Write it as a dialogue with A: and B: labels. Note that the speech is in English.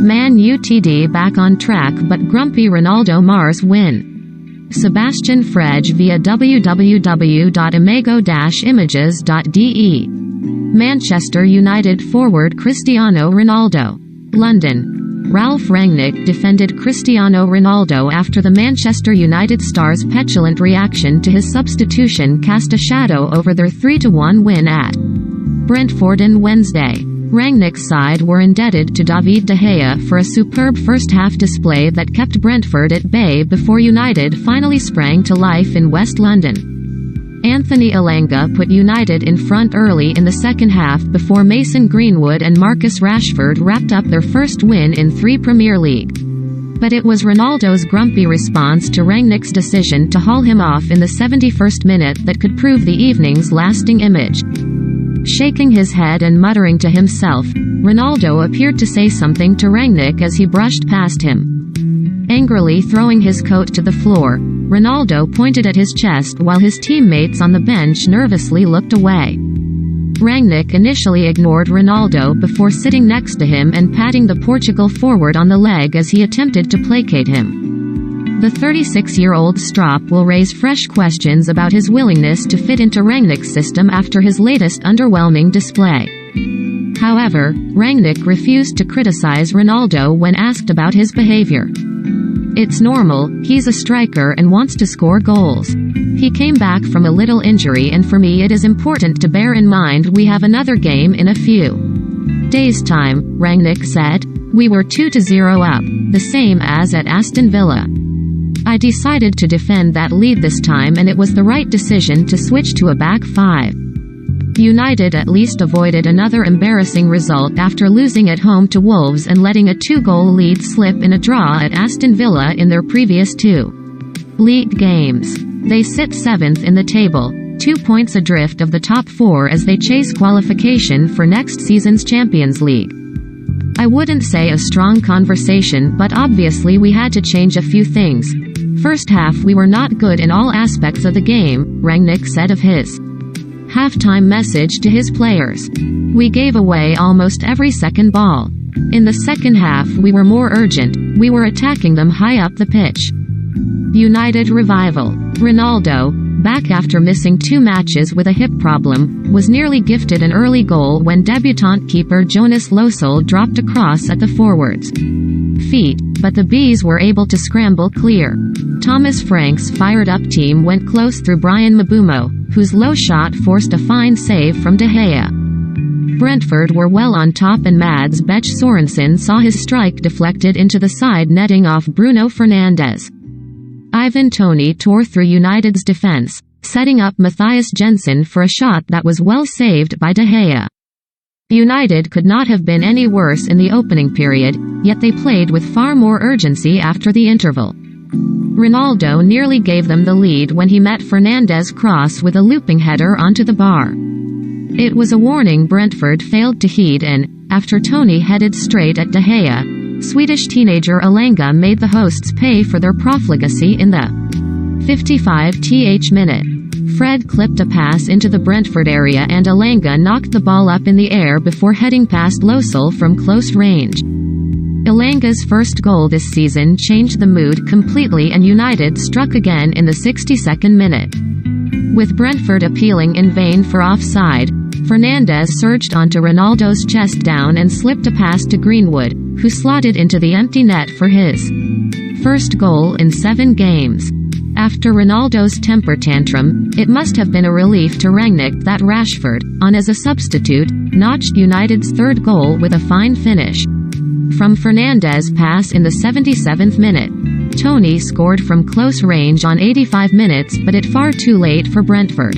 A: Man Utd back on track but grumpy Ronaldo Mars win. Sebastian Frege via www.imago-images.de. Manchester United forward Cristiano Ronaldo. London. Ralf Rangnick defended Cristiano Ronaldo after the Manchester United star's petulant reaction to his substitution cast a shadow over their 3-1 win at Brentford on Wednesday. Rangnick's side were indebted to David De Gea for a superb first-half display that kept Brentford at bay before United finally sprang to life in West London. Anthony Elanga put United in front early in the second half before Mason Greenwood and Marcus Rashford wrapped up their first win in 3 Premier League. But it was Ronaldo's grumpy response to Rangnick's decision to haul him off in the 71st minute that could prove the evening's lasting image. Shaking his head and muttering to himself, Ronaldo appeared to say something to Rangnick as he brushed past him. Angrily throwing his coat to the floor, Ronaldo pointed at his chest while his teammates on the bench nervously looked away. Rangnick initially ignored Ronaldo before sitting next to him and patting the Portugal forward on the leg as he attempted to placate him. The 36-year-old strop will raise fresh questions about his willingness to fit into Rangnick's system after his latest underwhelming display. However, Rangnick refused to criticize Ronaldo when asked about his behavior. It's normal, he's a striker and wants to score goals. He came back from a little injury and for me it is important to bear in mind we have another game in a few days' time, Rangnick said. We were 2-0 up, the same as at Aston Villa. I decided to defend that lead this time and it was the right decision to switch to a back 5. United at least avoided another embarrassing result after losing at home to Wolves and letting a 2-goal lead slip in a draw at Aston Villa in their previous 2 league games. They sit 7th in the table, 2 points adrift of the top 4 as they chase qualification for next season's Champions League. I wouldn't say a strong conversation, but obviously we had to change a few things. First half we were not good in all aspects of the game, Rangnick said of his halftime message to his players. We gave away almost every second ball. In the second half we were more urgent, we were attacking them high up the pitch. United revival. Ronaldo, back after missing 2 matches with a hip problem, was nearly gifted an early goal when debutant keeper Jonas Lössl dropped a cross at the forwards' feet, but the Bees were able to scramble clear. Thomas Frank's fired-up team went close through Brian Mbeumo, whose low shot forced a fine save from De Gea. Brentford were well on top and Mads Bech Sorensen saw his strike deflected into the side netting off Bruno Fernandes. Ivan Toney tore through United's defence, setting up Matthias Jensen for a shot that was well saved by De Gea. United could not have been any worse in the opening period, yet they played with far more urgency after the interval. Ronaldo nearly gave them the lead when he met Fernandes' cross with a looping header onto the bar. It was a warning Brentford failed to heed and, after Toney headed straight at De Gea, Swedish teenager Elanga made the hosts pay for their profligacy in the 55th minute. Fred clipped a pass into the Brentford area and Elanga knocked the ball up in the air before heading past Lössl from close range. Elanga's first goal this season changed the mood completely and United struck again in the 62nd minute. With Brentford appealing in vain for offside, Fernandes surged onto Ronaldo's chest down and slipped a pass to Greenwood, who slotted into the empty net for his first goal in 7 games. After Ronaldo's temper tantrum, it must have been a relief to Rangnick that Rashford, on as a substitute, notched United's 3rd goal with a fine finish from Fernandes' pass in the 77th minute. Toney scored from close range on 85 minutes but it far too late for Brentford.